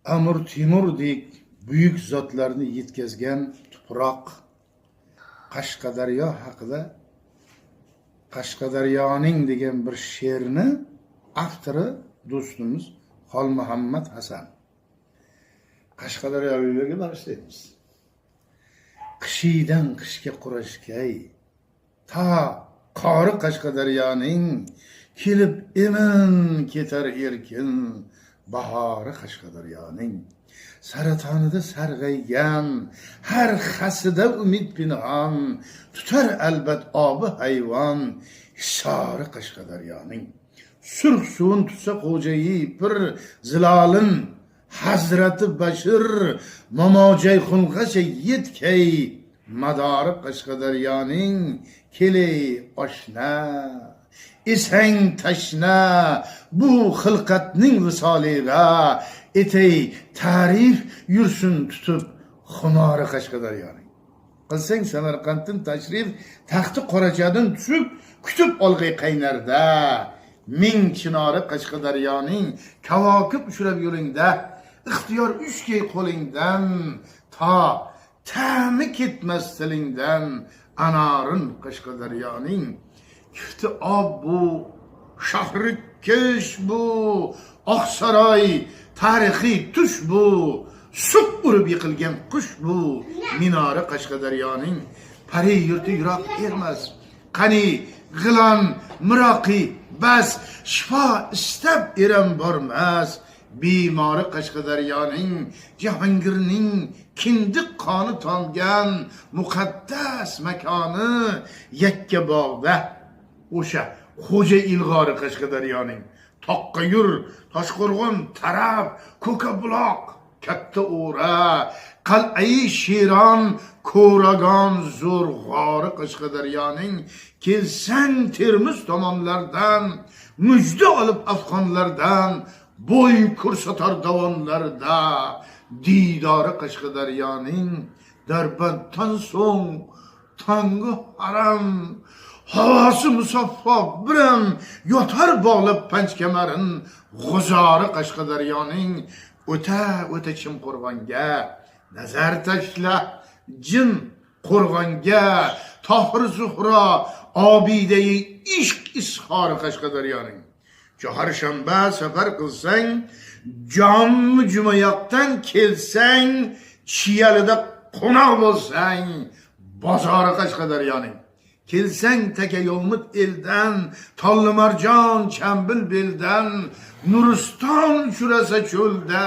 Amir Temurdek buyuk zotlarni yetkazgan tuproq. Qashqadaryo haqida Qashqadaryoning degan bir she'rni avtori do'stimiz Xolmuhammad Hasan. Qashqadaryoliklarga bag'ishlaymiz. Qishiydan qishga qurashgay ta qori Qashqadaryoning kelib emin ketar erkin bahori Qashqadaryoning saratonida sarg'aygan har xasida umid pinhon tutar albat obi hayvon hisori Qashqadaryoning surx suvin tutsa xo'jayi pir zilolin Hazrati Bashir momojayxungacha yetkay madori Qashqadaryoning keley oshna esang tashna bu xilqatning visoliga etay ta'rif yursin tutib xumori Qashqadaryoning. Qilsang Samarqanddan tashrif taxti qorachadan tushib kutib olg'ay qaynarda ming chinori Qashqadaryoning kavokib ushlab yo'lingda ixtiyor ushkay qo'lingdan ta ta'mi ketmas tilingdan anorin Qashqadaryoning kifti ob bu shahri kesh bu Oqsaroy tarixiy tush bu suq urib yiqilgan qush bu minori Qashqadaryoning pari yurti yiroq ermas qani g'ilon miroqi bas shifo istab eram bormas bemori Qashqadaryoning Jahongirning kindiq qoni tomgan muqaddas makoni Yakkabog'da o'sha xo'ja ilg'ori Qashqadaryoning Toqqayur, Toshqo'rg'on, Tarab, Ko'kabuloq, Katta O'ra, Qal'ai Shiron, Ko'ragon, Zo'rg'ori Qashqadaryoning kelsang Termiz tomonlardan mujda olib afg'onlardan bo'y ko'rsatar davonlarda didori Qashqadaryoning Darbanddan so'ng tangu haram havası musaffo biram yotar bog'lab panchkamarin g'uzori Qashqadaryoning o'ta chim qo'rg'onga nazar tashla jin qo'rg'onga Tohir Zuhro obidai ishq ishori Qashqadaryoning chorshanba safar qilsang jom jumayoqdan kelsang Chiyalida qo'noq bo'lsang bozori Qashqadaryoning kelsang taka yo'lmut eldan Tollimarjon chambil beldan Nuriston uchrasa cho'lda